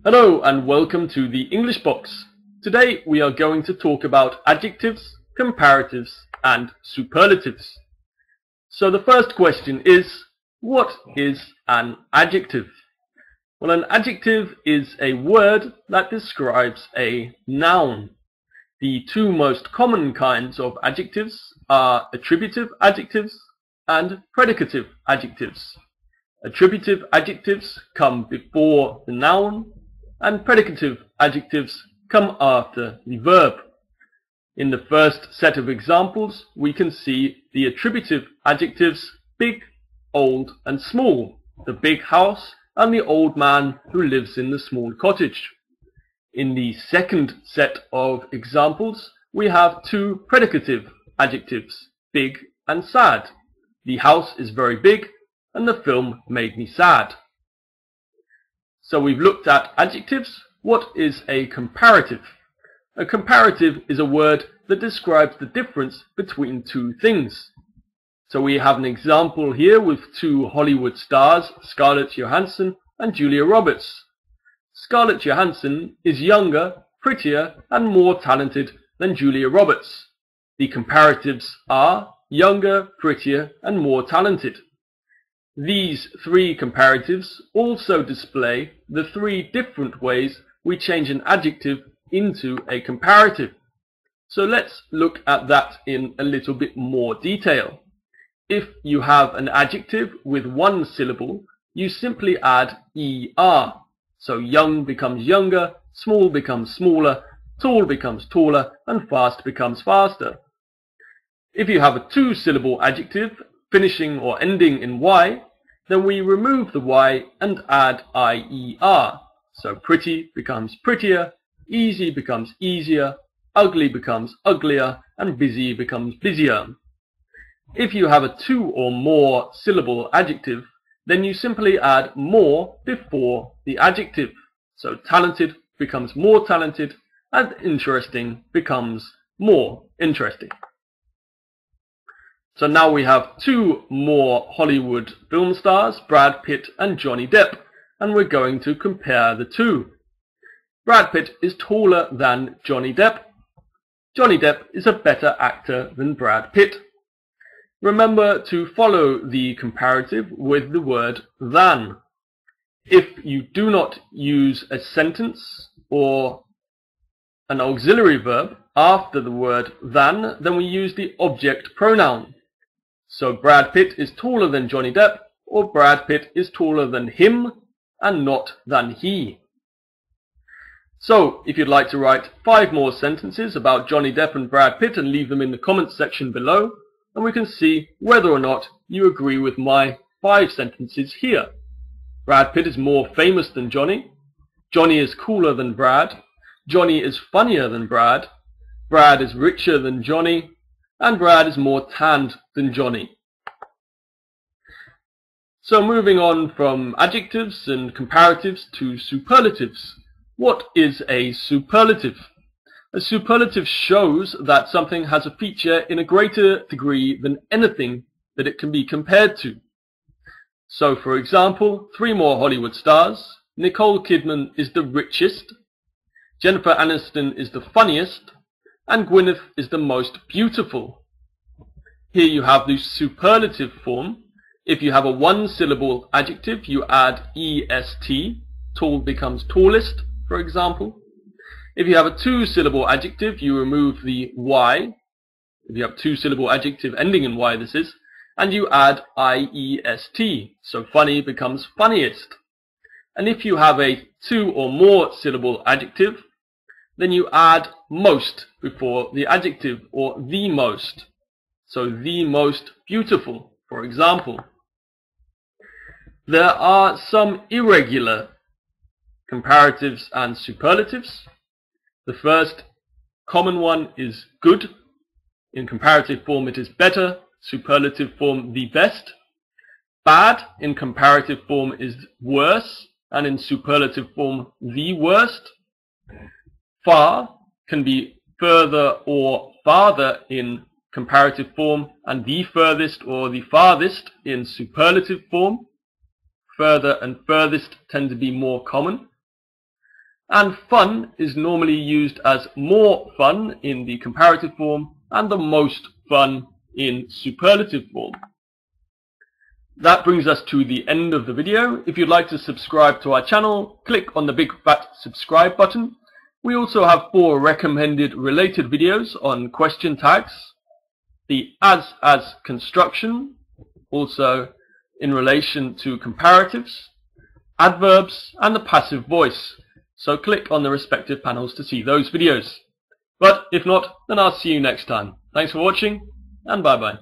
Hello and welcome to the English Box. Today we are going to talk about adjectives, comparatives and superlatives. So the first question is, what is an adjective? Well, an adjective is a word that describes a noun. The two most common kinds of adjectives are attributive adjectives and predicative adjectives. Attributive adjectives come before the noun, and predicative adjectives come after the verb. In the first set of examples, we can see the attributive adjectives big, old and small, the big house and the old man who lives in the small cottage. In the second set of examples, we have two predicative adjectives, big and sad. The house is very big and the film made me sad. So we've looked at adjectives. What is a comparative? A comparative is a word that describes the difference between two things. So we have an example here with two Hollywood stars, Scarlett Johansson and Julia Roberts. Scarlett Johansson is younger, prettier and more talented than Julia Roberts. The comparatives are younger, prettier and more talented. These three comparatives also display the three different ways we change an adjective into a comparative. So let's look at that in a little bit more detail. If you have an adjective with one syllable, you simply add ER. So young becomes younger, small becomes smaller, tall becomes taller, and fast becomes faster. If you have a two-syllable adjective finishing or ending in Y, then we remove the Y and add IER. So pretty becomes prettier, easy becomes easier, ugly becomes uglier, and busy becomes busier. If you have a two or more syllable adjective, then you simply add more before the adjective. So talented becomes more talented, and interesting becomes more interesting. So now we have two more Hollywood film stars, Brad Pitt and Johnny Depp, and we're going to compare the two. Brad Pitt is taller than Johnny Depp. Johnny Depp is a better actor than Brad Pitt. Remember to follow the comparative with the word than. If you do not use a sentence or an auxiliary verb after the word than, then we use the object pronoun. So Brad Pitt is taller than Johnny Depp, or Brad Pitt is taller than him and not than he. So if you'd like to write 5 more sentences about Johnny Depp and Brad Pitt and leave them in the comments section below, and we can see whether or not you agree with my 5 sentences here. Brad Pitt is more famous than Johnny. Johnny is cooler than Brad. Johnny is funnier than Brad. Brad is richer than Johnny. And Brad is more tanned than Johnny. So moving on from adjectives and comparatives to superlatives. What is a superlative? A superlative shows that something has a feature in a greater degree than anything that it can be compared to. So for example, 3 more Hollywood stars. Nicole Kidman is the richest. Jennifer Aniston is the funniest. And Gwyneth is the most beautiful. Here you have the superlative form. If you have a one-syllable adjective, you add est, tall becomes tallest, for example. If you have a two-syllable adjective, you remove the Y. If you have a two-syllable adjective ending in Y, this is, and you add iest, so funny becomes funniest. And if you have a two or more syllable adjective, then you add most before the adjective, or the most. So the most beautiful, for example. There are some irregular comparatives and superlatives. The first common one is good. In comparative form it is better, superlative form the best. Bad in comparative form is worse, and in superlative form the worst. Far can be further or farther in comparative form, and the furthest or the farthest in superlative form. Further and furthest tend to be more common. and fun is normally used as more fun in the comparative form and the most fun in superlative form. That brings us to the end of the video. If you'd like to subscribe to our channel, click on the big fat subscribe button. We also have 4 recommended related videos on question tags, the as construction, also in relation to comparatives, adverbs, and the passive voice. So click on the respective panels to see those videos. But if not, then I'll see you next time. Thanks for watching, and bye bye.